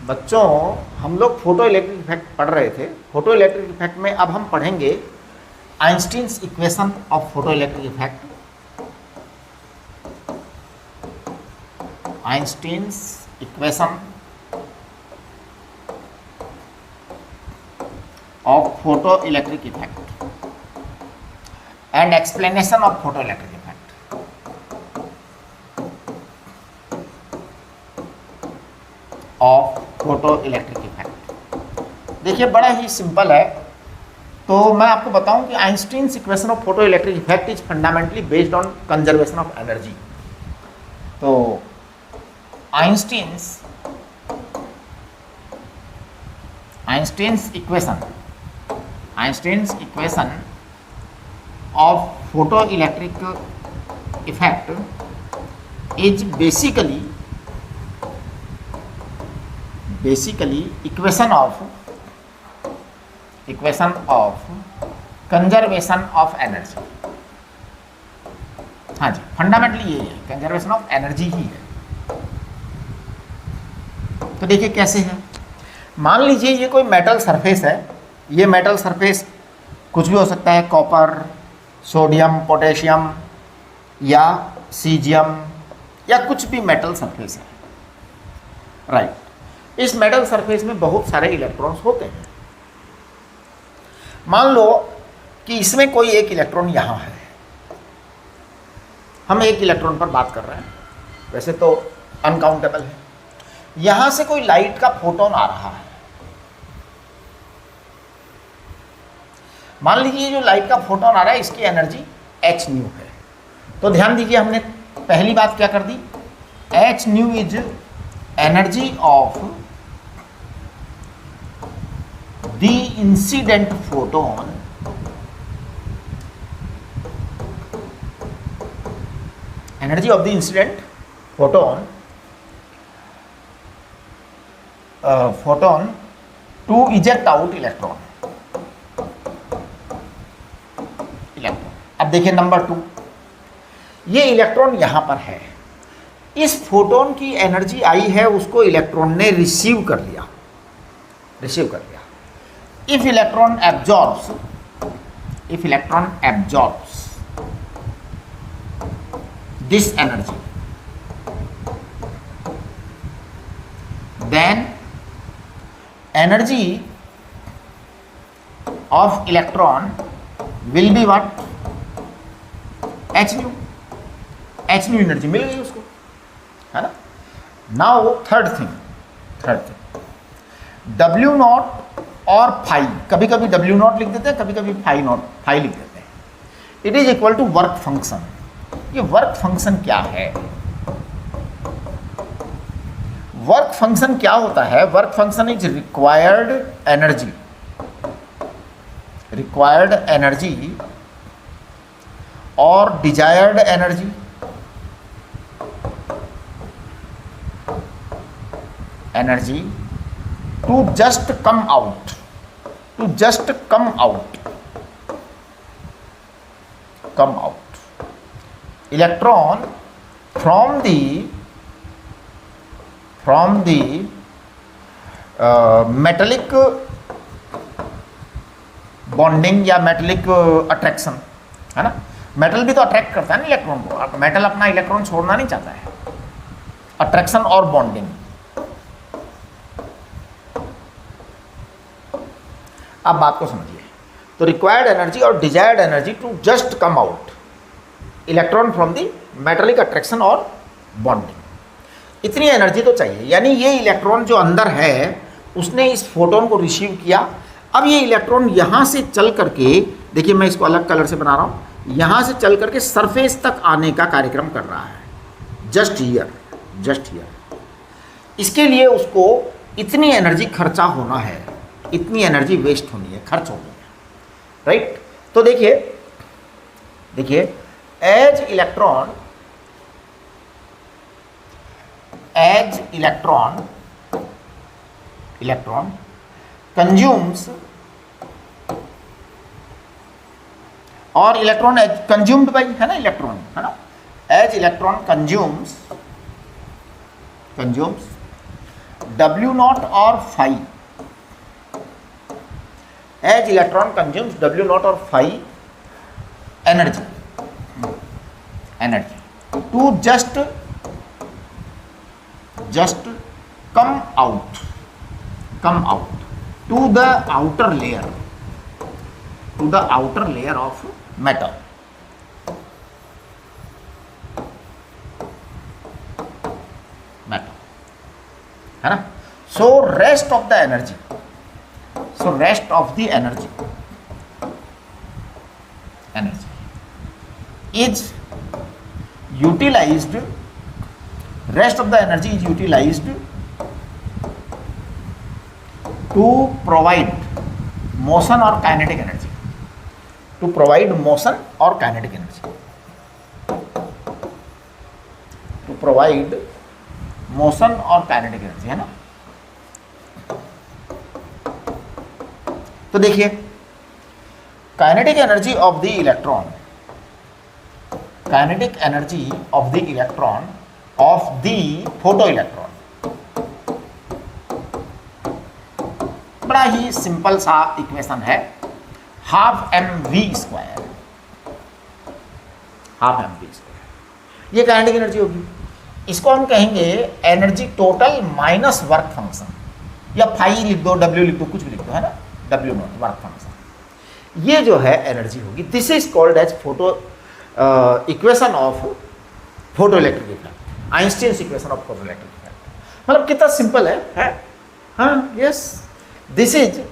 बच्चों, हम लोग फोटो इलेक्ट्रिक इफेक्ट पढ़ रहे थे। फोटो इलेक्ट्रिक इफेक्ट में अब हम पढ़ेंगे Einstein's equation of photo electric effect. Einstein's equation of photo electric effect and explanation of photo electric effect. Of photo electric effect. देखिए बड़ा ही सिंपल है। तो मैं आपको बताऊं कि Einstein's equation of photo electric effect is fundamentally based on conservation of energy. तो Einstein's equation of photo electric effect is basically equation of conservation of energy. हाँ जी, फंडामेंटली ये है, कंजर्वेशन ऑफ एनर्जी ही है। तो देखिए कैसे है। मान लीजिए ये कोई मेटल सरफेस है। ये मेटल सरफेस कुछ भी हो सकता है, कॉपर, सोडियम, पोटेशियम या सीजियम या कुछ भी मेटल सरफेस है, राइट। इस मेटल सरफेस में बहुत सारे इलेक्ट्रॉन्स होते हैं। मान लो कि इसमें कोई एक इलेक्ट्रॉन यहाँ है। हम एक इलेक्ट्रॉन पर बात कर रहे हैं, वैसे तो अनकाउंटेबल है। यहाँ से कोई लाइट का फोटोन आ रहा है। मान लीजिए जो लाइट का फोटोन आ रहा है इसकी एनर्जी h न्यू है। तो ध्यान दीजिए, हमने पहली बात क्या कर दी, h nu is energy of the incident photon photon to eject out electron. अब देखिए नंबर 2, ये इलेक्ट्रॉन यहां पर है। इस फोटोन की एनर्जी आई है, उसको इलेक्ट्रॉन ने रिसीव कर लिया। If electron absorbs this energy, then energy of electron will be what, h nu energy मिल गई उसको, है ना। Now third thing W naught और फाई, कभी कभी W नॉट लिख देते हैं, कभी कभी फाई लिख देते हैं। It is equal to work function. ये वर्क फंक्शन क्या है? वर्क फंक्शन क्या होता है? Work function is required energy और desired energy to just come out electron from the metallic bonding या मेटेलिक अट्रैक्शन, है ना। मेटल भी तो अट्रैक्ट करता है ना इलेक्ट्रॉन को। अब मेटल अपना इलेक्ट्रॉन छोड़ना नहीं चाहता है। अट्रैक्शन और बॉन्डिंग। अब बात को समझिए। तो रिक्वायर्ड एनर्जी और desired energy to just come out electron from the metallic attraction और बॉन्डिंग, इतनी एनर्जी तो चाहिए। यानी ये इलेक्ट्रॉन जो अंदर है उसने इस फोटोन को रिसीव किया। अब ये इलेक्ट्रॉन यहाँ से चल करके, देखिए मैं इसको अलग कलर से बना रहा हूँ, यहाँ से चल करके सरफेस तक आने का कार्यक्रम कर रहा है। जस्ट हियर इसके लिए उसको इतनी एनर्जी खर्चा होना है, इतनी एनर्जी वेस्ट होनी है, खर्च होनी है, राइट। तो देखिए एज इलेक्ट्रॉन कंज्यूम्स, और इलेक्ट्रॉन कंज्यूम्ड बाई, है ना, इलेक्ट्रॉन, है ना। As electron consumes W0 or phi, as electron consumes W0 or phi energy to just come out to the outer layer of metal. है ना? So rest of the energy is utilized to provide motion or kinetic energy. है ना? तो देखिए, kinetic energy of the electron of the photo electron, बड़ा ही simple सा equation है, half m v square. ये काइनेटिक एनर्जी होगी। इसको हम कहेंगे energy total minus work function, या फाई लिख दो, डब्ल्यू लिख दो, कुछ भी लिख दो, है ना, डब्ल्यू नॉट वर्क फंक्शन। ये जो है एनर्जी होगी। This is called as equation of photo electric effect, Einstein's equation of photo electric effect. मतलब कितना सिंपल है? हाँ, yes, this is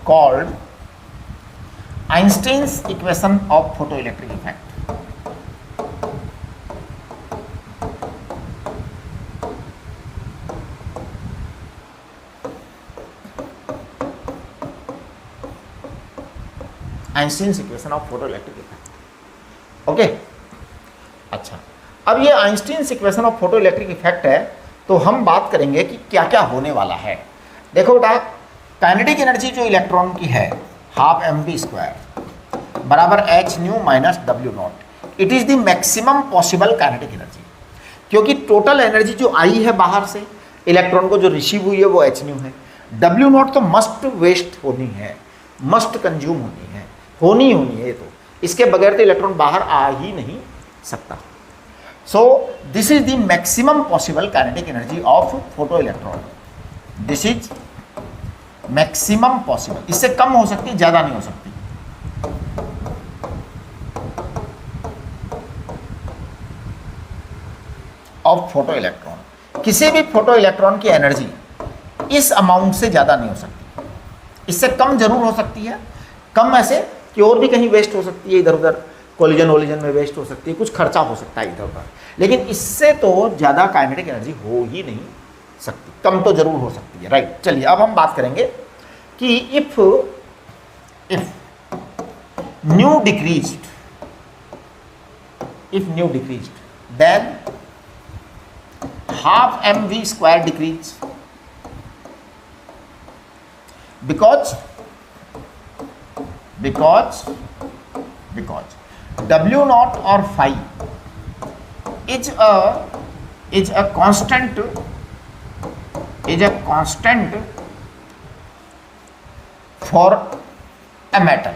called Einstein's equation of photoelectric effect. Einstein's equation of photoelectric effect. Okay, अच्छा, अब ये Einstein's equation of photoelectric effect है, तो हम बात करेंगे कि क्या क्या होने वाला है। देखो बेटा, काइनेटिक एनर्जी जो इलेक्ट्रॉन की है, हाफ एम बी स्क्वायर बराबर H nu minus W naught. It is the maximum possible kinetic energy, क्योंकि टोटल एनर्जी जो आई है बाहर से इलेक्ट्रॉन को जो रिसीव हुई है वो एच न्यू है। डब्ल्यू नॉट तो मस्ट वेस्ट होनी है, मस्ट कंज्यूम होनी है, तो इसके बगैर तो इलेक्ट्रॉन बाहर आ ही नहीं सकता। So this is the maximum possible kinetic energy of photo electron. This is maximum possible, इससे कम हो सकती है, ज़्यादा नहीं हो सकती। ऑफ फोटो इलेक्ट्रॉन, किसी भी फोटो इलेक्ट्रॉन की एनर्जी इस अमाउंट से ज़्यादा नहीं हो सकती, इससे कम जरूर हो सकती है। कम ऐसे कि और भी कहीं वेस्ट हो सकती है, इधर उधर कोलिजन वोलिजन में वेस्ट हो सकती है, कुछ खर्चा हो सकता है इधर उधर, लेकिन इससे तो ज़्यादा काइनेटिक एनर्जी हो ही नहीं सकती, कम तो जरूर हो सकती है, राइट। चलिए अब हम बात करेंगे कि if nu decreased, then half mv square decrease, because w naught or phi is a constant for a metal,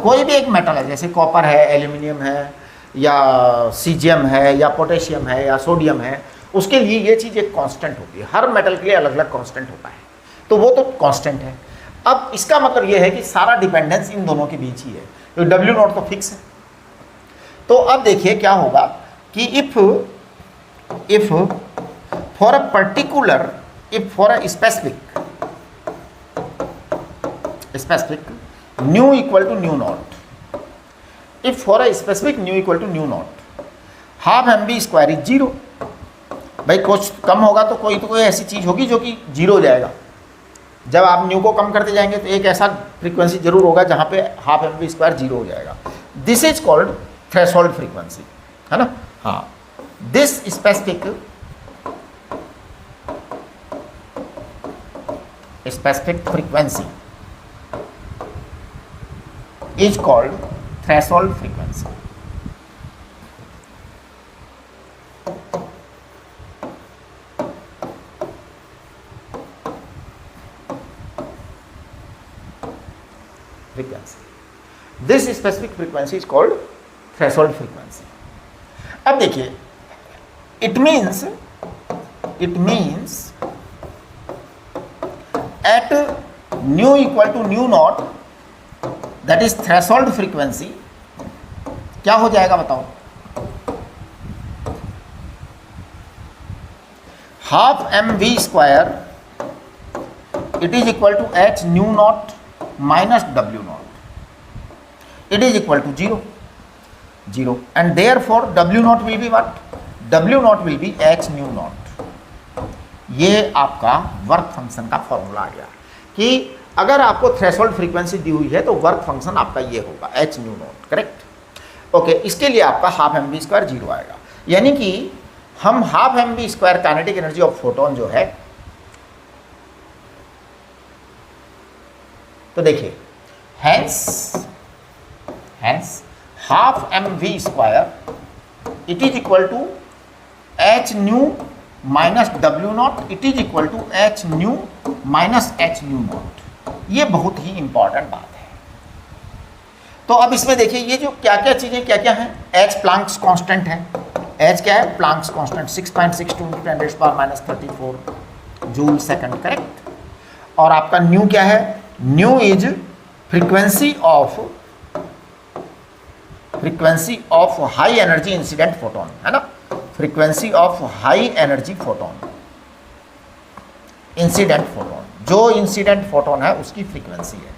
कोई भी एक मेटल है, जैसे कॉपर है, एल्यूमिनियम है, या सीजियम है, या पोटेशियम है, या सोडियम है, उसके लिए ये चीज़ एक कांस्टेंट होती है। हर मेटल के लिए अलग अलग कांस्टेंट होता है, तो वो तो कांस्टेंट है। अब इसका मतलब ये है कि सारा डिपेंडेंस इन दोनों के बीच ही है, तो डब्ल्यू नॉट तो फिक्स है। तो अब देखिए क्या होगा कि if for a particular, for a specific nu equal to nu naught, if for a specific nu equal to nu naught, half mv square is 0। भाई कुछ कम होगा तो कोई ऐसी चीज़ होगी जो कि जीरो हो जाएगा। जब आप न्यू को कम करते जाएंगे तो एक ऐसा फ्रीक्वेंसी जरूर होगा जहाँ पे half m v square zero हो जाएगा। This is called threshold frequency, है ना। हाँ, this specific frequency is called threshold frequency. frequency. This specific frequency is called threshold frequency. अब देखिए, it means at nu equal to nu naught, that is threshold frequency, क्या हो जाएगा बताओ? Half m v square it is equal to h nu naught minus w naught. It is equal to 0, and therefore w naught will be what? W naught will be h nu naught. ये आपका work function का formula आ गया कि अगर आपको threshold frequency दी हुई है तो वर्क फंक्शन आपका ये होगा h nu naught, correct? Okay, इसके लिए आपका हाफ एम बी स्क्वायर 0 आएगा, यानी कि हम half m v square kinetic energy of photon जो है, तो देखिए hence half m v square it is equal to h nu minus W naught, it is equal to h nu minus h nu naught. ये बहुत ही important बात है। तो अब इसमें देखिए ये जो क्या क्या चीजें क्या क्या हैं, एच प्लांक्स कांस्टेंट है, एच क्या है? Planck's constant 6.62 × 10⁻34 joule second, correct? और आपका न्यू क्या है? New is frequency of high energy incident photon, है ना? Frequency of high energy photon, incident photon, जो इंसिडेंट फोटोन है उसकी फ्रीक्वेंसी है।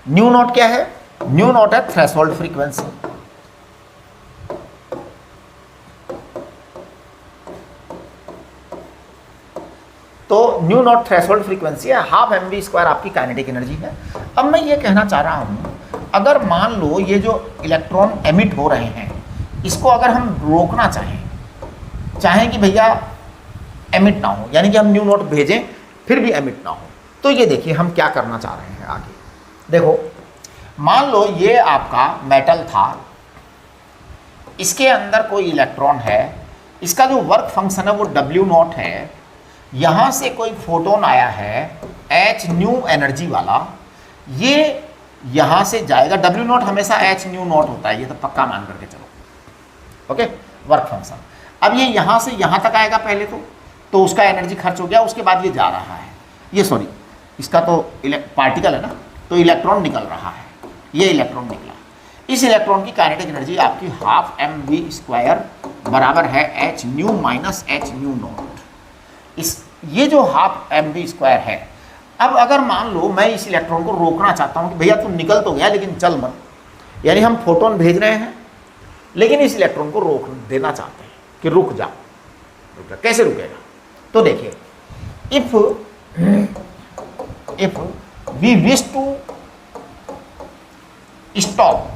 न्यू नॉट क्या है? न्यू नॉट है थ्रेशोल्ड फ्रीक्वेंसी। तो न्यू नॉट थ्रेशोल्ड फ्रीक्वेंसी है, हाफ एम वी स्क्वायर आपकी काइनेटिक एनर्जी है। अब मैं ये कहना चाह रहा हूं, अगर मान लो ये जो इलेक्ट्रॉन एमिट हो रहे हैं इसको अगर हम रोकना चाहें कि भैया एमिट ना हो, यानी कि हम न्यू नॉट भेजें फिर भी एमिट ना हो, तो ये देखिए हम क्या करना चाह रहे हैं आगे। देखो, मान लो ये आपका मेटल था, इसके अंदर कोई इलेक्ट्रॉन है, इसका जो वर्क फंक्शन है वो डब्ल्यू नॉट है, यहाँ से कोई फोटोन आया है एच न्यू एनर्जी वाला, ये यहाँ से जाएगा। डब्ल्यू नॉट हमेशा एच न्यू नॉट होता है, ये तो पक्का मान करके चलो, ओके? Work function. अब ये यहाँ से यहाँ तक आएगा पहले तो उसका एनर्जी खर्च हो गया, उसके बाद ये जा रहा है, ये सॉरी इसका तो पार्टिकल है ना, तो इलेक्ट्रॉन निकल रहा है, ये इलेक्ट्रॉन निकला। इस इलेक्ट्रॉन की काइनेटिक एनर्जी आपकी हाफ एम वी स्क्वायर बराबर है H nu minus h nu naught. ये जो हाफ एम वी स्क्वायर है, अब अगर मान लो मैं इस इलेक्ट्रॉन को रोकना चाहता हूँ कि भैया तू निकल तो गया लेकिन चल मत, यानी हम फोटोन भेज रहे हैं लेकिन इस इलेक्ट्रॉन को रोक देना चाहते हैं कि रुक जा। कैसे रुकेगा? तो देखिए, if we wish to stop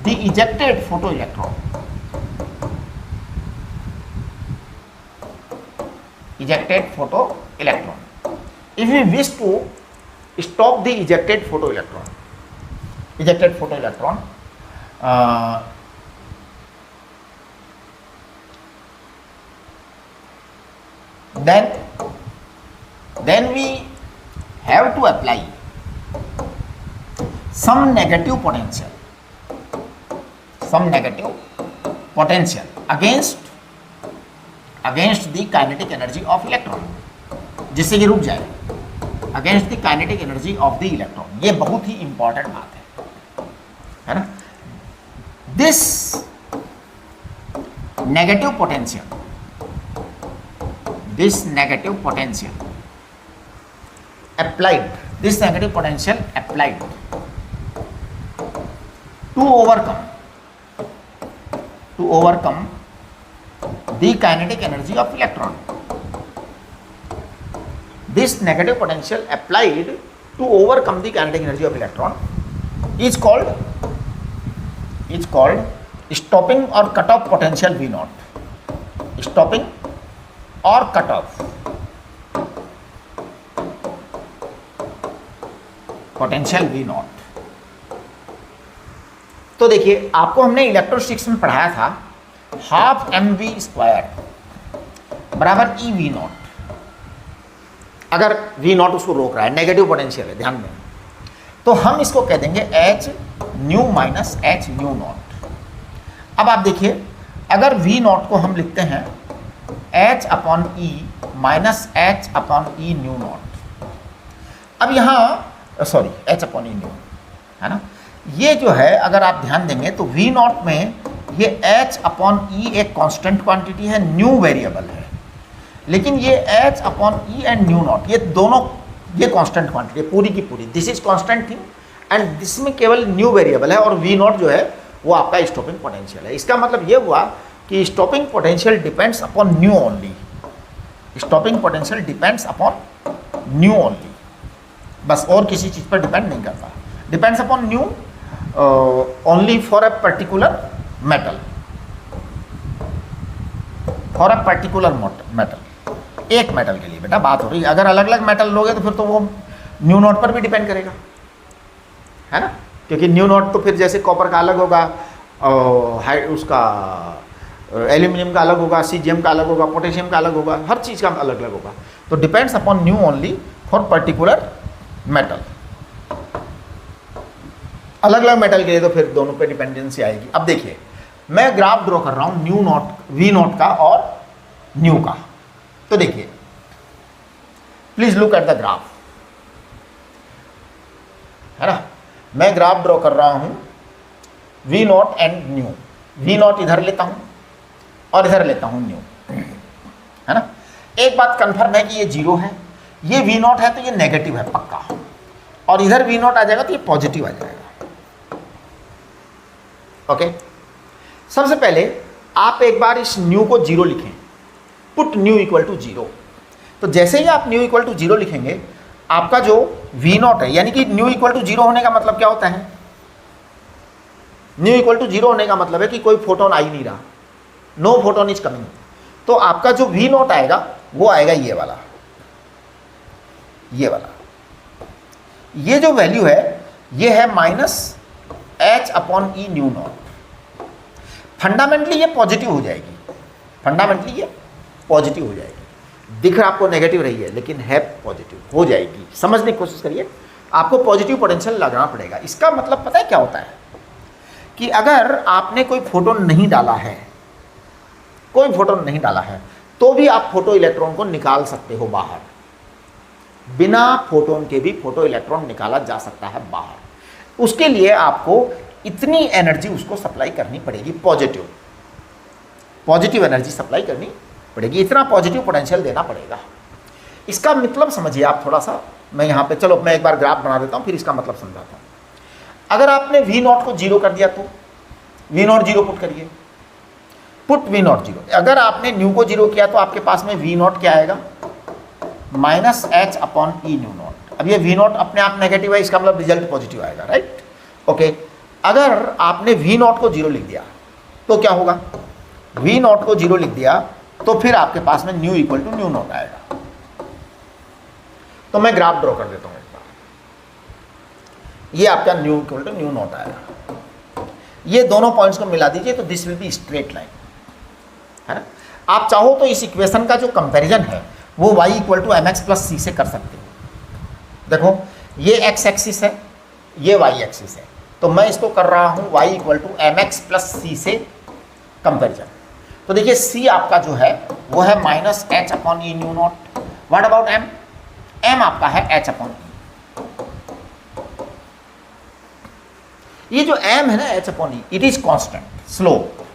the ejected photoelectron, ejected photoelectron. If we wish to stop the ejected photoelectron, then we have to apply some negative potential against the kinetic energy of electron, जिससे ये रुक जाए, against the kinetic energy of the electron। ये बहुत ही important बात है ना? This negative potential applied to overcome the kinetic energy of electron. This negative potential applied to overcome the kinetic energy of electron is called stopping or cutoff potential V naught. Stopping or cutoff potential V naught। तो देखिए, आपको हमने electrostatics में पढ़ाया था half m v square बराबर E V not. अगर we not उसको रोक रहा है, नेगेटिव पोटेंशियल है, ध्यान दें, तो हम इसको कह देंगे H nu minus h nu not. अब आप देखिए, अगर वी नॉट को हम लिखते हैं H upon E minus H upon E new not. अब यहाँ सॉरी एच अपॉन ई न्यू है ना, ये जो है अगर आप ध्यान देंगे तो वी नॉट में ये एच अपॉन ई एक कांस्टेंट क्वांटिटी है, न्यू वेरिएबल है, लेकिन ये H upon E and new naught ये दोनों ये कांस्टेंट क्वांटिटी है पूरी की पूरी। This is constant thing and this में केवल न्यू वेरिएबल है, और वी नॉट जो है वो आपका स्टॉपिंग पोटेंशियल है। इसका मतलब ये हुआ कि stopping potential depends upon new only, stopping potential depends upon new only, बस और किसी चीज़ पर डिपेंड नहीं करता। Depends upon new only for a particular metal, for a particular metal, एक मेटल के लिए बेटा बात हो रही है। अगर अलग अलग मेटल लोगे तो फिर तो वो न्यू नॉट पर भी डिपेंड करेगा, है ना, क्योंकि न्यू नॉट तो फिर जैसे कॉपर का अलग होगा, उसका एल्यूमिनियम का अलग होगा, सीजियम का अलग होगा, पोटेशियम का अलग होगा, हर चीज़ का अलग अलग होगा। तो depends upon new only for particular metal. अलग अलग मेटल के लिए तो फिर दोनों पे डिपेंडेंसी आएगी। अब देखिए, मैं ग्राफ ड्रॉ कर रहा हूँ न्यू नॉट वी नॉट का और न्यू का। तो देखिए, please look at the graph, है ना, मैं ग्राफ ड्रॉ कर रहा हूँ V naught and nu. V naught इधर लेता हूँ और इधर लेता हूँ न्यू, है ना। एक बात कंफर्म है कि ये जीरो है, ये वी नॉट है तो ये नेगेटिव है पक्का, और इधर वी नॉट आ जाएगा तो ये पॉजिटिव आ जाएगा। ओके, सबसे पहले आप एक बार इस न्यू को जीरो लिखें, put nu equal to zero. तो जैसे ही आप न्यू इक्वल टू जीरो लिखेंगे, आपका जो वी नॉट है, यानी कि न्यू इक्वल टू जीरो होने का मतलब क्या होता है, न्यू इक्वल टू जीरो होने का मतलब है कि कोई फोटोन आ ही नहीं रहा, नो फोटोन इज कमिंग। तो आपका जो वी नॉट आएगा वो आएगा ये वाला, ये वाला, ये जो वैल्यू है ये है minus H upon E new not. Fundamentally ये पॉजिटिव हो जाएगी, फंडामेंटली ये पॉजिटिव हो जाएगी। दिख रहा आपको नेगेटिव रही है लेकिन है पॉजिटिव हो जाएगी। समझने की कोशिश करिए, आपको पॉजिटिव पोटेंशियल लगाना पड़ेगा। इसका मतलब पता है क्या होता है कि अगर आपने कोई फोटोन नहीं डाला है, कोई फोटोन नहीं डाला है, तो भी आप फोटो इलेक्ट्रॉन को निकाल सकते हो बाहर। बिना फोटोन के भी फोटो इलेक्ट्रॉन निकाला जा सकता है बाहर। उसके लिए आपको इतनी एनर्जी उसको सप्लाई करनी पड़ेगी, पॉजिटिव पॉजिटिव एनर्जी सप्लाई करनी पड़ेगी, इतना पॉजिटिव पोटेंशियल देना पड़ेगा। इसका मतलब समझिए आप थोड़ा सा, मैं यहाँ पे, चलो मैं एक बार ग्राफ बना देता हूँ फिर इसका मतलब समझाता हूँ। अगर आपने वी नॉट को जीरो कर दिया तो वी नॉट जीरो पुट करिए, पुट वी नॉट जीरो। अगर आपने न्यू को जीरो किया तो आपके पास में वी नॉट क्या आएगा, minus H upon E new not. अब ये वी नॉट अपने आप नेगेटिव है, इसका मतलब रिजल्ट पॉजिटिव आएगा, राइट। ओके, अगर आपने वी नॉट को जीरो लिख दिया तो क्या होगा, वी नॉट को जीरो लिख दिया तो फिर आपके पास में nu equal to nu naught आएगा। तो मैं ग्राफ ड्रॉ कर देता हूँ एक बार, ये आपका nu equal to nu naught आएगा। ये दोनों पॉइंट्स को मिला दीजिए तो this will be straight line, है ना। आप चाहो तो इस इक्वेशन का जो कंपैरिजन है वो y equal to M X plus C से कर सकते हो। देखो ये x एक्सिस है, ये y एक्सिस है, तो मैं इसको कर रहा हूँ y equal to M X plus C से कंपेरिजन। तो देखिए c आपका जो है वो है minus H upon E new not. What about m? m आपका है h अपॉन ई। ये जो m है ना h upon E, it is constant slope,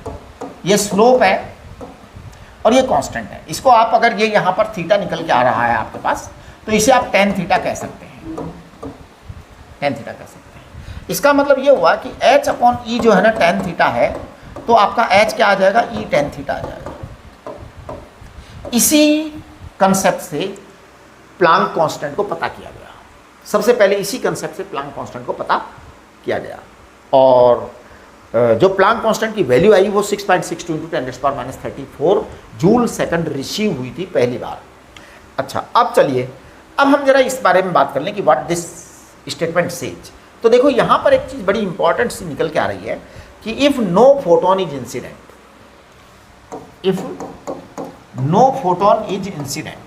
ये स्लोप है और ये कांस्टेंट है। इसको आप अगर ये यहाँ पर थीटा निकल के आ रहा है आपके पास, तो इसे आप टेन थीटा कह सकते हैं, टेन थीटा कह सकते हैं। इसका मतलब ये हुआ कि h अपॉन ई जो है ना टेन थीटा है, तो आपका h क्या आ जाएगा, ई टेन थीटा आ जाएगा। इसी कंसेप्ट से प्लांक कांस्टेंट को पता किया गया। सबसे पहले इसी कंसेप्ट से प्लांक कांस्टेंट को पता किया गया, और जो प्लांक कांस्टेंट की वैल्यू आई वो 6.62 × 10⁻34 जूल सेकंड रिसीव हुई थी पहली बार। अच्छा, अब चलिए, अब हम जरा इस बारे में बात कर लें कि व्हाट दिस स्टेटमेंट सेज। तो देखो यहाँ पर एक चीज़ बड़ी इंपॉर्टेंट सी निकल के आ रही है कि if no photon is incident, if no photon is incident,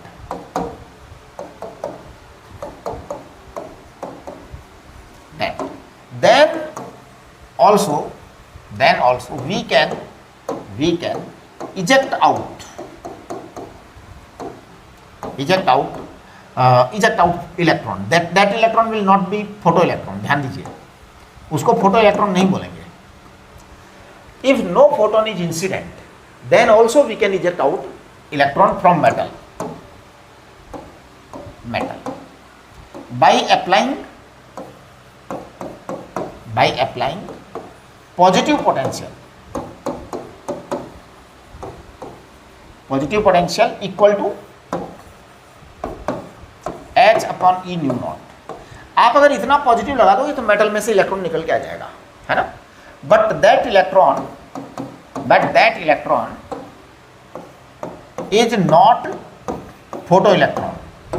also we can eject out electron. That electron will not be photoelectron. ध्यान दीजिए, उसको फोटो इलेक्ट्रॉन नहीं बोलेंगे. If no photon is incident, then also we can eject out electron from metal by applying positive potential equal to H upon E nu naught. आप अगर इतना positive लगा दोगे तो मेटल में से इलेक्ट्रॉन निकल के आ जाएगा, है ना. But that electron is not photo electron.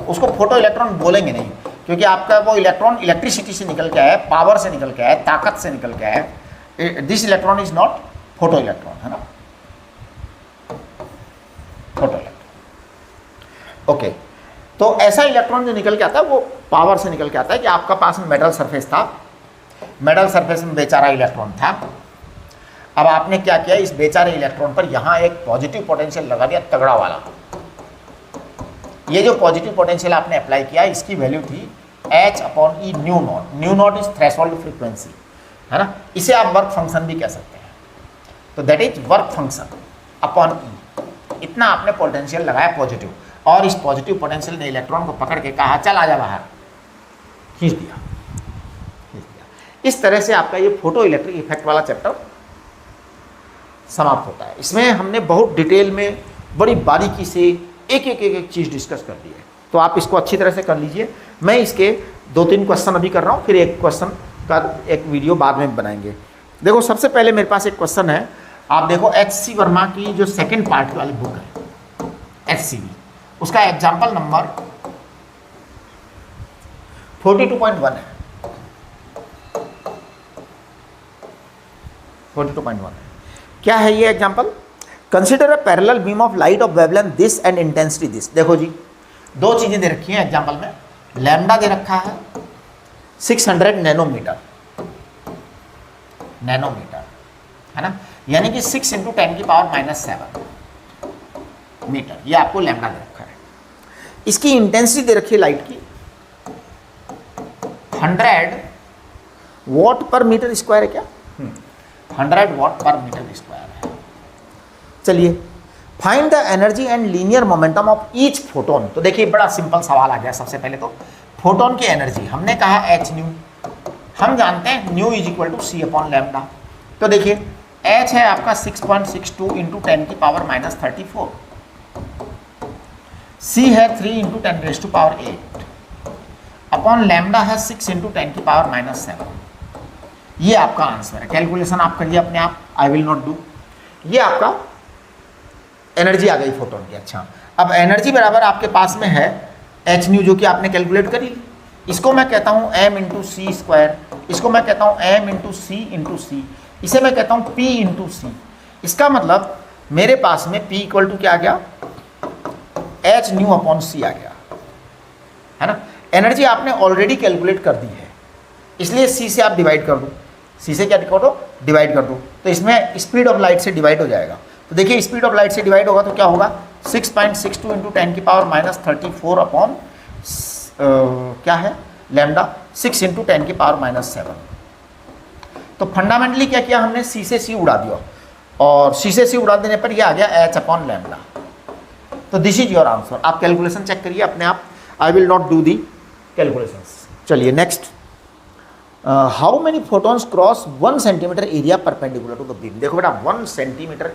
उसको फोटो इलेक्ट्रॉन बोलेंगे नहीं, क्योंकि आपका वो इलेक्ट्रॉन इलेक्ट्रिसिटी से निकल के आया है, पावर से निकल के आया है, ताकत से निकल के आया है. This electron is not photo electron, है ना, फोटो इलेक्ट्रॉन. ओके, तो ऐसा इलेक्ट्रॉन जो निकल के आता है वो पावर से निकल के आता है कि आपका पास में मेटल सरफेस था, मेटल सरफेस में बेचारा इलेक्ट्रॉन था. अब आपने क्या किया, इस बेचारे इलेक्ट्रॉन पर यहाँ एक पॉजिटिव पोटेंशियल लगा दिया, तगड़ा वाला. ये जो पॉजिटिव पोटेंशियल आपने अप्लाई किया, इसकी वैल्यू थी H upon E nu not. New not is threshold frequency, है ना. इसे आप वर्क फंक्शन भी कह सकते हैं. तो that is work function upon E. इतना आपने पोटेंशियल लगाया पॉजिटिव, और इस पॉजिटिव पोटेंशियल ने इलेक्ट्रॉन को पकड़ के कहा चल आजा बाहर, खींच दिया. इस तरह से आपका ये फोटो इलेक्ट्रिक इफेक्ट वाला चैप्टर समाप्त होता है. इसमें हमने बहुत डिटेल में बड़ी बारीकी से एक चीज़ डिस्कस कर दी है, तो आप इसको अच्छी तरह से कर लीजिए. मैं इसके 2-3 क्वेश्चन अभी कर रहा हूँ, फिर एक क्वेश्चन का एक वीडियो बाद में बनाएंगे. देखो, सबसे पहले मेरे पास एक क्वेश्चन है. आप देखो, HC वर्मा की जो सेकंड पार्ट वाली बुक है HCV, उसका एग्जाम्पल नंबर 42.1 है. 42.1 है. क्या है ये example? Consider a parallel beam of light of wavelength this and intensity this. देखो जी, दो चीज़ें दे रखी हैं एग्जाम्पल में. लैम्डा दे रखा है 600 नैनोमीटर, है ना, यानी कि 6 × 10⁻⁻7 मीटर, ये आपको लैम्डा दे रखा है. इसकी इंटेंसिटी दे रखी है लाइट की 100 वॉट पर मीटर स्क्वायर है. क्या 100 वॉट पर मीटर स्क्वायर है. चलिए, find the energy and linear momentum of each photon. तो देखिए, बड़ा सिंपल सवाल आ गया. सबसे पहले तो फोटोन की एनर्जी हमने कहा h न्यू, हम जानते हैं nu is equal to C upon lambda. तो देखिए, h है आपका 6.62 × 10⁻34, C है 3 × 10⁸ अपॉन लैम्डा है 6 × 10⁻⁻7. ये आपका आंसर है. कैलकुलेशन आप करिए अपने आप, आई विल नॉट डू. ये आपका एनर्जी आ गई फोटोन की. अच्छा, अब एनर्जी बराबर आपके पास में है h न्यू, जो कि आपने कैलकुलेट करी. इसको मैं कहता हूँ m × c², इसको मैं कहता हूँ m × c, इसे मैं कहता हूँ p × c. इसका मतलब मेरे पास में p इक्वल टू क्या आ गया, h न्यू अपॉन c आ गया, है ना. एनर्जी आपने ऑलरेडी कैलकुलेट कर दी है, इसलिए c से आप डिवाइड कर दो. c से क्या करो, डिवाइड कर दो. तो इसमें स्पीड ऑफ लाइट से डिवाइड हो जाएगा. तो देखिए, स्पीड ऑफ लाइट से डिवाइड होगा तो क्या होगा, 6.62 × 10⁻34 अपॉन क्या है लैम्डा 6 × 10⁻⁷. तो फंडामेंटली क्या किया हमने, C से C उड़ा दिया, और C से C उड़ा देने पर यह आ गया h अपॉन लैम्डा. तो दिस इज योर आंसर. आप कैलकुलेशन चेक करिए अपने आप, I will not do the calculations. चलिए next, how many photons cross 1 centimetre area perpendicular to the beam. देखो बेटा, 1 सेंटीमीटर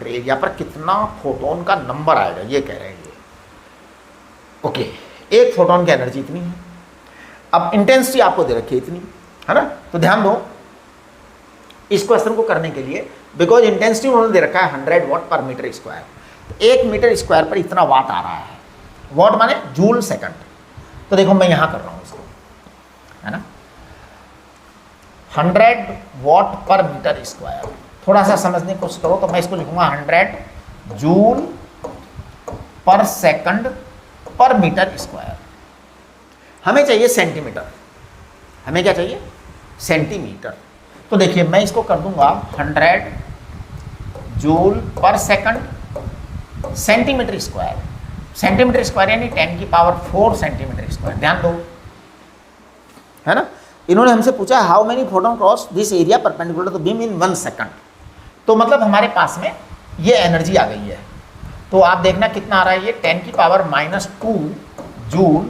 एरिया पर कितना फोटोन का नंबर आएगा, ये कह रहे हैं ये. ओके, एक फोटोन की एनर्जी इतनी है. अब इंटेंसिटी आपको दे रखी है इतनी, है ना. तो ध्यान दो इस क्वेश्चन को करने के लिए, बिकॉज इंटेंसिटी उन्होंने दे रखा है 100 वॉट पर मीटर स्क्वायर. तो 1 मीटर स्क्वायर पर इतना वाट आ रहा है. वॉट माने जूल सेकंड. तो देखो, मैं यहाँ कर रहा हूँ इसको, है ना, 100 वॉट पर मीटर स्क्वायर. थोड़ा सा समझने की कोशिश करो, तो मैं इसको लिखूंगा 100 जूल पर सेकंड पर मीटर स्क्वायर. हमें चाहिए सेंटीमीटर. हमें क्या चाहिए, सेंटीमीटर। तो देखिए मैं इसको कर दूंगा 100 जूल पर second centimetre square. Centimetre square यानी 10 की पावर 4 सेंटीमीटर स्क्वायर। ध्यान दो, है ना। इन्होंने हमसे पूछा how many photon cross this area perpendicular to beam in 1 second. तो मतलब हमारे पास में ये एनर्जी आ गई है। तो आप देखना कितना आ रहा है ये 10 की पावर -2 जूल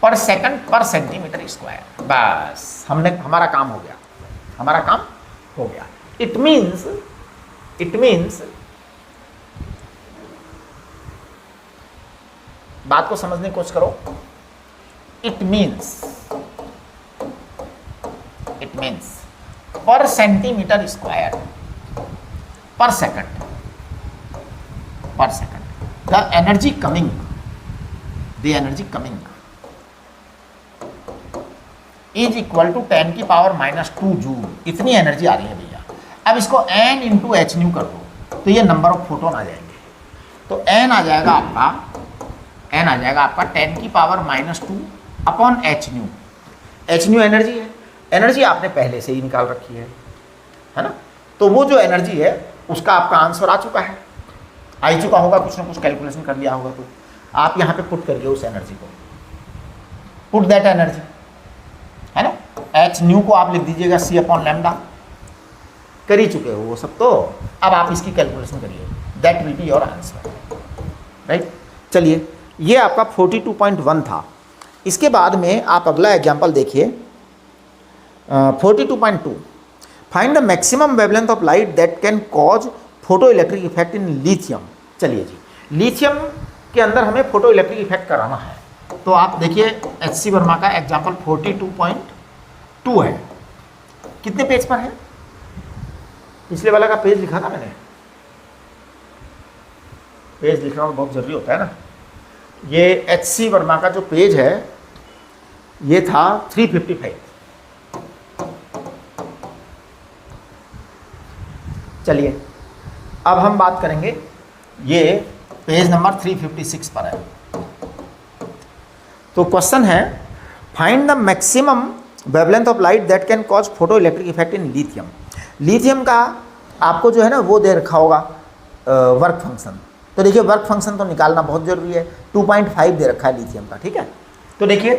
पर सेकंड पर सेंटीमीटर स्क्वायर। बस हमारा काम हो गया, हमारा काम हो गया। इट मीन्स बात को समझने की कोशिश करो। It means per centimetre square per second the energy coming is equal to 10 की पावर -2 जूल। इतनी एनर्जी आ रही है भैया। अब इसको n इंटू एच न्यू कर दो तो ये नंबर ऑफ फोटोन आ जाएंगे। तो n आ जाएगा आपका 10 की power -2 upon H new. H new energy है, एनर्जी आपने पहले से ही निकाल रखी है ना। तो वो जो एनर्जी है उसका आपका आंसर आ चुका है, आ चुका होगा, कुछ ना कुछ कैलकुलेशन कर लिया होगा। तो आप यहाँ पे पुट करिए उस एनर्जी को, पुट दैट एनर्जी, है ना। एच न्यू को आप लिख दीजिएगा C अपॉन लैम्डा। कर ही चुके हो वो सब। तो अब आप इसकी कैलकुलेशन करिए, that will be your answer, right. चलिए ये आपका 42.1 था। इसके बाद में आप अगला एग्जाम्पल देखिए 42.2। Find the maximum wavelength of light that can cause photo electric effect in lithium. चलिए जी, लिथियम के अंदर हमें फोटो इलेक्ट्रिक इफेक्ट कराना है। तो आप देखिए HC वर्मा का एग्जाम्पल 42.2 है। कितने पेज पर है? पिछले वाला का पेज लिखा था मैंने। पेज लिखना तो बहुत जरूरी होता है ना। ये HC वर्मा का जो पेज है ये था 355। चलिए अब हम बात करेंगे, ये पेज नंबर 356 पर है। तो क्वेश्चन है find the maximum wavelength of light that can cause photo electric effect in lithium. Lithium का आपको जो है ना वो दे रखा होगा वर्क फंक्शन। तो देखिए वर्क फंक्शन तो निकालना बहुत जरूरी है। 2.5 दे रखा है लिथियम का, ठीक है। तो देखिए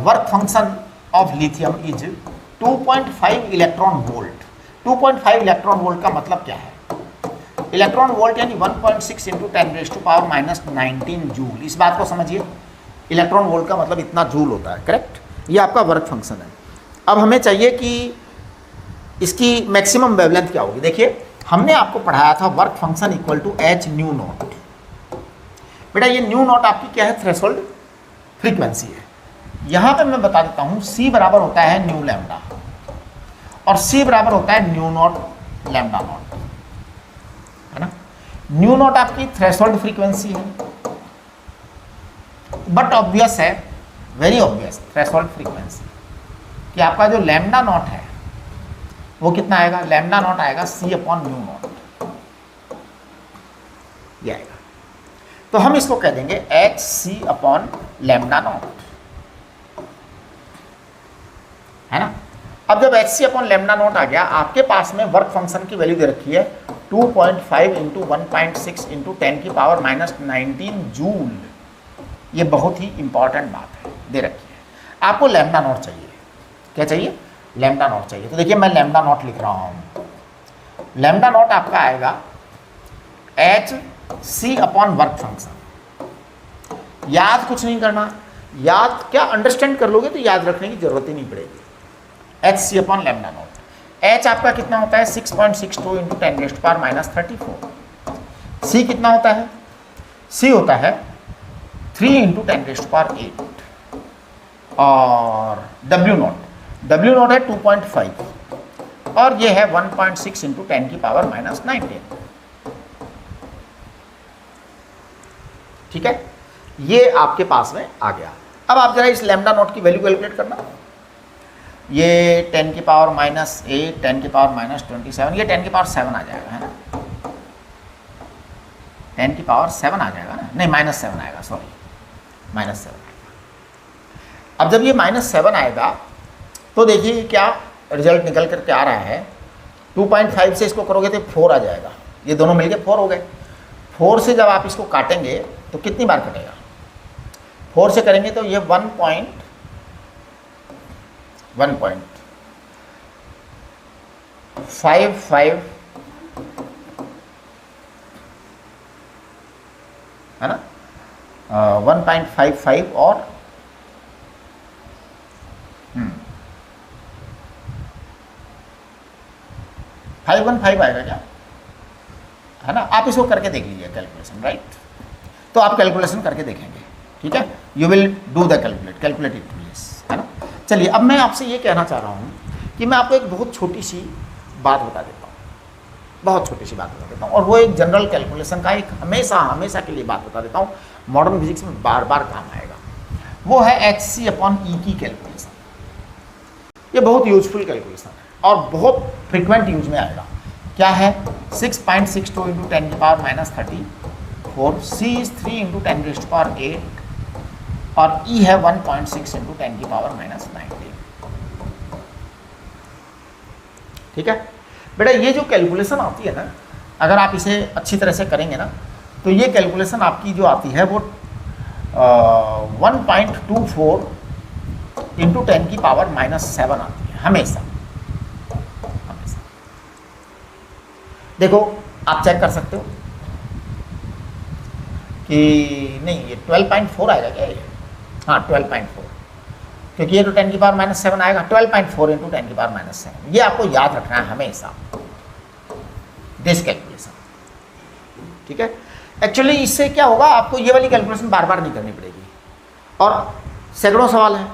work function of lithium is 2.5 electron volt. 2.5 electron volt का मतलब क्या है? इलेक्ट्रॉन वोल्ट यानी 1.6 इंटू 10⁻⁻19 जूल। इस बात को समझिए, इलेक्ट्रॉन वोल्ट का मतलब इतना जूल होता है, करेक्ट। ये आपका वर्क फंक्शन है। अब हमें चाहिए कि इसकी मैक्सिमम वेवलेंथ क्या होगी। देखिए हमने आपको पढ़ाया था work function equal to h nu naught. बेटा ये न्यू नॉट आपकी क्या है? थ्रेशोल्ड फ्रीक्वेंसी है। यहाँ पे मैं बता देता हूँ C बराबर होता है न्यू लैम्डा और C बराबर होता है न्यू नॉट लैम्डा नॉट, है ना। न्यू नॉट आपकी थ्रेशोल्ड फ्रीक्वेंसी है, बट ऑब्वियस है, वेरी ऑब्वियस थ्रेशोल्ड फ्रीक्वेंसी कि आपका जो लैम्डा नॉट है वो कितना आएगा? लैम्डा नॉट आएगा C अपॉन न्यू नॉट, ये आएगा। तो हम इसको कह देंगे HC अपॉन लैम्डा नॉट, है ना। अब जब HC अपॉन लैम्डा नॉट आ गया, आपके पास में वर्क फंक्शन की वैल्यू दे रखी है 2.5 इंटू 1.6 इंटू 10⁻⁻19 जूल। ये बहुत ही इंपॉर्टेंट बात है, दे रखी है। आपको लैम्डा नॉट चाहिए। क्या चाहिए? लैम्डा नॉट चाहिए। तो देखिए मैं लैम्डा नॉट लिख रहा हूँ। लैम्डा नॉट आपका आएगा HC अपॉन वर्क फंक्शन। याद कुछ नहीं करना, याद क्या अंडरस्टैंड कर लोगे तो याद रखने की जरूरत ही नहीं पड़ेगी। HC upon lambda naught. H आपका कितना होता है? 6.62 इंटू 10⁻34। C कितना होता है? C होता है 3 इंटू 10⁸ और W नॉट है 2.5 और ये है 1.6 इंटू 10⁻⁻19। ठीक है, ये आपके पास में आ गया। अब आप जरा इस लैम्डा नॉट की वैल्यू कैलकुलेट करना। ये 10⁻⁻8 10⁻⁻27 ये 10⁻7 आ जाएगा, है ना। 10⁻7 आ जाएगा ना, नहीं -7 आएगा, सॉरी -7 आएगा। अब जब ये -7 आएगा तो देखिए क्या रिजल्ट निकल करके आ रहा है। 2.5 से इसको करोगे तो 4 आ जाएगा, ये दोनों मिलके 4 हो गए। 4 से जब आप इसको काटेंगे तो कितनी बार कटेगा, 4 से करेंगे तो ये 1.55 है ना, 1.55 और 515 आएगा क्या, है ना। आप इसको करके देख लीजिए कैलकुलेशन, राइट। तो आप कैलकुलेशन करके देखेंगे, ठीक है, you will do the calculate it please, है ना। चलिए अब मैं आपसे ये कहना चाह रहा हूँ कि मैं आपको एक बहुत छोटी सी बात बता देता हूँ, बहुत छोटी सी बात बता देता हूँ, और वो एक जनरल कैलकुलेशन का एक हमेशा के लिए बात बता देता हूँ, मॉडर्न फिजिक्स में बार बार काम आएगा। वो है hc/e की कैलकुलेशन। ये बहुत यूजफुल कैलकुलेशन है और बहुत फ्रिक्वेंट यूज में आएगा। क्या है, 6.62 इंटू 10 की पावर -34, c इज 3 इंटू 10⁸ और e है 1.6 इंटू 10 की पावर -19। ठीक है बेटा, ये जो कैलकुलेशन आती है ना, अगर आप इसे अच्छी तरह से करेंगे ना, तो ये कैलकुलेशन आपकी जो आती है वो 1.24 इंटू 10 की पावर -7 आती है हमेशा। देखो आप चेक कर सकते हो कि नहीं, ये 12.4 आएगा क्या ये, हाँ 12.4, क्योंकि ये तो 10 की पावर -7 आएगा। 12.4 इंटू 10 की पावर -7, ये आपको याद रखना है हमेशा, दिस कैलकुलेशन, ठीक है। एक्चुअली इससे क्या होगा, आपको ये वाली कैलकुलेशन बार बार नहीं करनी पड़ेगी, और सैकड़ों सवाल हैं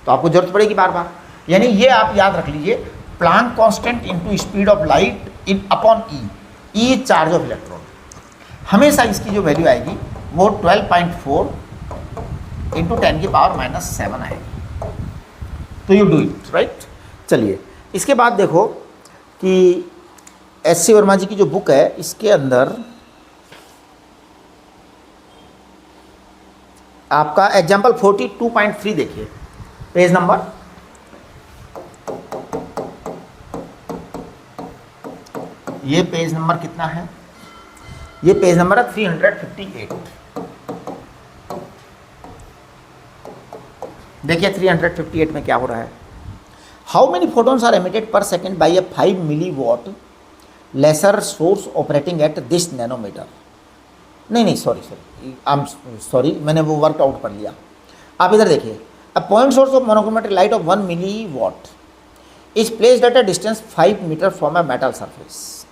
तो आपको जरूरत पड़ेगी बार बार। यानी ये आप याद रख लीजिए, Planck constant into speed of light in upon E charge of electron, हमेशा इसकी जो वैल्यू आएगी वो 12.4 इंटू 10 की पावर -7 आएगी। तो यू डू इट, राइट। चलिए इसके बाद देखो कि एस.सी. वर्मा जी की जो बुक है, इसके अंदर आपका एग्जाम्पल 42.3 देखिए, पेज नंबर, ये पेज नंबर कितना है, ये पेज नंबर है 358। देखिए 358 में क्या हो रहा है। How many photons are emitted per second by a 5 milliwatt laser source operating at this nanometre. नहीं सॉरी, मैंने वो वर्कआउट कर लिया। आप इधर देखिए, a point source of monochromatic light of 1 milliwatt is placed at a distance 5 metre from a metal surface.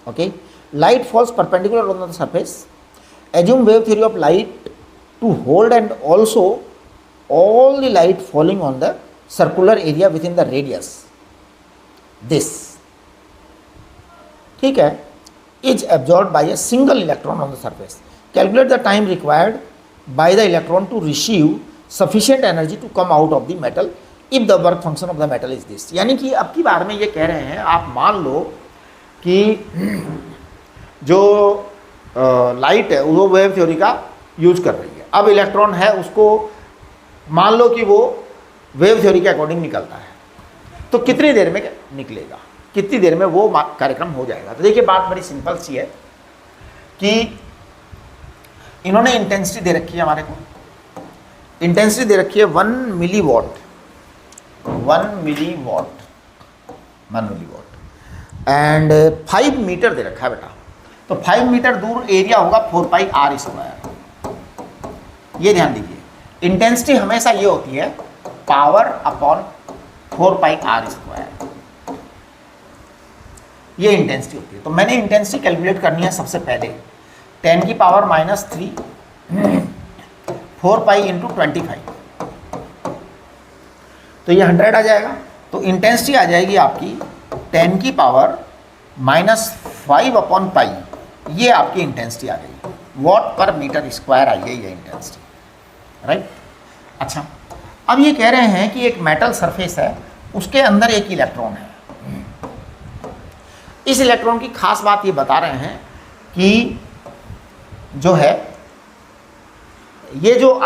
Okay, light falls perpendicular on the surface. Assume wave theory of light to hold and also all the light falling on the circular area within the radius. This, ठीक है, is absorbed by a single electron on the surface. Calculate the time required by the electron to receive sufficient energy to come out of the metal if the work function of the metal is this. यानी कि अब की बार में ये कह रहे हैं, आप मान लो कि जो लाइट है वो वेव थ्योरी का यूज कर रही है। अब इलेक्ट्रॉन है, उसको मान लो कि वो वेव थ्योरी के अकॉर्डिंग निकलता है, तो कितनी देर में निकलेगा, कितनी देर में वो कार्यक्रम हो जाएगा। तो देखिए बात बड़ी सिंपल सी है कि इन्होंने इंटेंसिटी दे रखी है हमारे को, इंटेंसिटी दे रखी है 1 मिलीवॉट एंड 5 मीटर दे रखा है बेटा। तो 5 मीटर दूर एरिया होगा 4πr²। ये ध्यान दीजिए, इंटेंसिटी हमेशा ये होती है पावर अपॉन 4πr², ये इंटेंसिटी होती है। तो मैंने इंटेंसिटी कैलकुलेट करनी है सबसे पहले, 10 की पावर -3 4π इंटू 25, तो ये 100 आ जाएगा। तो इंटेंसिटी आ जाएगी आपकी 10 की पावर -5 अपॉन पाई, ये आपकी इंटेंसिटी आ गई, वॉट पर मीटर स्क्वायर आई है ये इंटेंसिटी, राइट। अच्छा, अब ये कह रहे हैं कि एक मेटल सरफेस है, उसके अंदर एक इलेक्ट्रॉन है। इस इलेक्ट्रॉन की खास बात ये बता रहे हैं कि जो है ये जो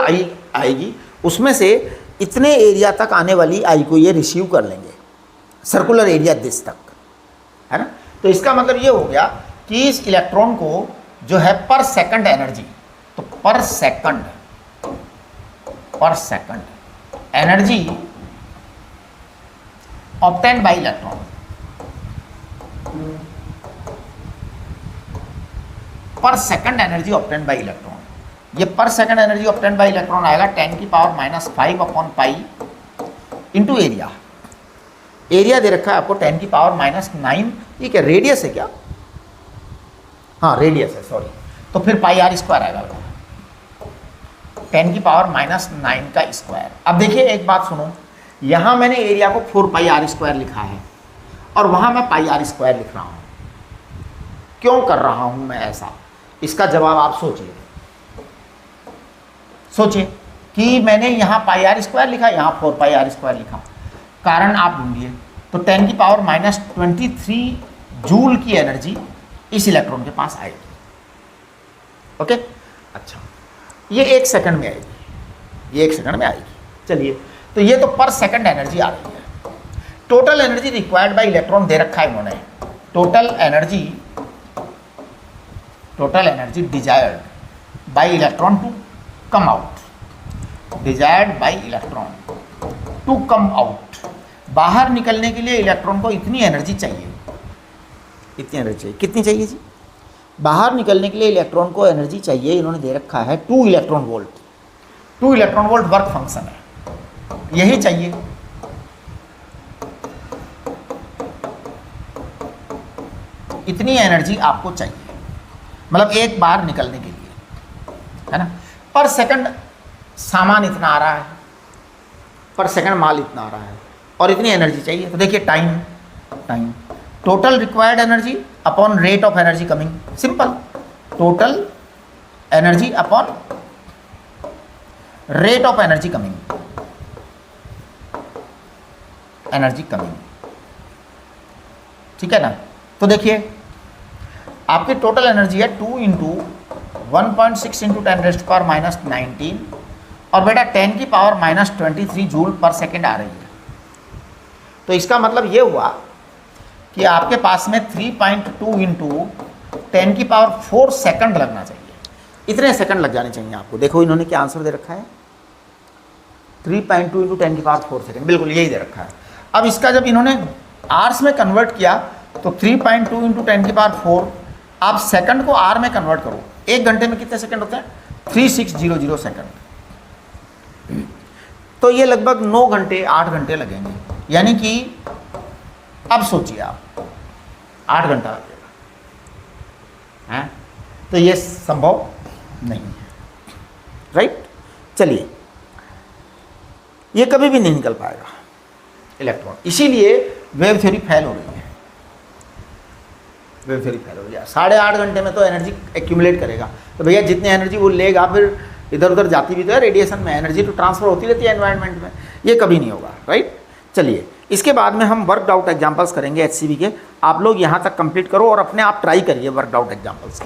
आएगी उसमें से इतने एरिया तक आने वाली आई को ये रिसीव कर लेंगे, सर्कुलर एरिया दिस तक, है ना। तो इसका मतलब ये हो गया कि इस इलेक्ट्रॉन को जो है पर सेकंड एनर्जी, तो per second energy obtained by electron, per second energy obtained by electron, ये per second energy obtained by electron आएगा 10⁻⁵ इंटू एरिया। एरिया दे रखा है आपको 10⁻⁹, ये क्या रेडियस है क्या? हाँ रेडियस है, सॉरी। तो फिर πr² आएगा 10⁻⁹ का स्क्वायर। अब देखिए एक बात सुनो, यहाँ मैंने एरिया को 4πr² लिखा है और वहाँ मैं πr² लिख रहा हूँ। क्यों कर रहा हूँ मैं ऐसा? इसका जवाब आप सोचिए कि मैंने यहाँ πr² लिखा, यहाँ 4πr² लिखा, कारण आप ढूंढिए। तो 10⁻⁻23 जूल की एनर्जी इस इलेक्ट्रॉन के पास आएगी। ओके, अच्छा, ये 1 सेकंड में आएगी, ये 1 सेकंड में आएगी। चलिए, तो ये तो पर सेकंड एनर्जी आ रही है। Total energy required by electron दे रखा है इन्होंने, total energy desired by electron to come out, desired by electron to come out. बाहर निकलने के लिए इलेक्ट्रॉन को इतनी एनर्जी चाहिए, इतनी एनर्जी चाहिए। कितनी चाहिए जी? बाहर निकलने के लिए इलेक्ट्रॉन को एनर्जी चाहिए, इन्होंने दे रखा है 2 electron volt. 2 electron volt work function है, यही चाहिए। इतनी एनर्जी आपको चाहिए, मतलब एक बार निकलने के लिए, है ना। पर सेकंड सामान इतना आ रहा है, पर सेकंड माल इतना आ रहा है और इतनी एनर्जी चाहिए। तो देखिए time total required energy upon rate of energy coming, simple, total energy upon rate of energy coming, ठीक है ना। तो देखिए आपकी टोटल एनर्जी है 2 × 1.6 × 10⁻⁻19 और बेटा 10⁻⁻23 जूल पर सेकेंड आ रही है। तो इसका मतलब ये हुआ कि आपके पास में 3.2 × 10⁻⁴ सेकंड लगना चाहिए, इतने सेकंड लग जाने चाहिए आपको। देखो इन्होंने क्या आंसर दे रखा है, 3.2 × 10⁴ सेकंड, बिल्कुल यही दे रखा है। अब इसका जब इन्होंने आर्स में कन्वर्ट किया तो 3.2 × 10⁻⁴, आप सेकंड को आर में कन्वर्ट करो, 1 घंटे में कितने सेकंड होते हैं? 3600 सेकंड। तो ये लगभग 9 घंटे 8 घंटे लगेंगे, यानी कि अब सोचिए आप 8 घंटा लगेगा, हैं? तो ये संभव नहीं है, राइट। चलिए, ये कभी भी नहीं निकल पाएगा इलेक्ट्रॉन, इसीलिए वेव थ्योरी फेल हो रही है। वेव थ्योरी फेल हो रही है, 8.5 घंटे में तो एनर्जी एक्यूमुलेट करेगा। तो भैया जितनी एनर्जी वो लेगा फिर इधर उधर जाती भी तो है, रेडिएशन में एनर्जी तो ट्रांसफर होती रहती है एनवायरनमेंट में, ये कभी नहीं होगा, राइट। चलिए, इसके बाद में हम वर्कड आउट एग्जांपल्स करेंगे HCV के। आप लोग यहाँ तक कंप्लीट करो और अपने आप ट्राई करिए वर्कड आउट एग्जांपल्स के,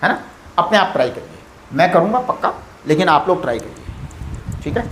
है ना। अपने आप ट्राई करिए, मैं करूँगा पक्का, लेकिन आप लोग ट्राई करिए, ठीक है।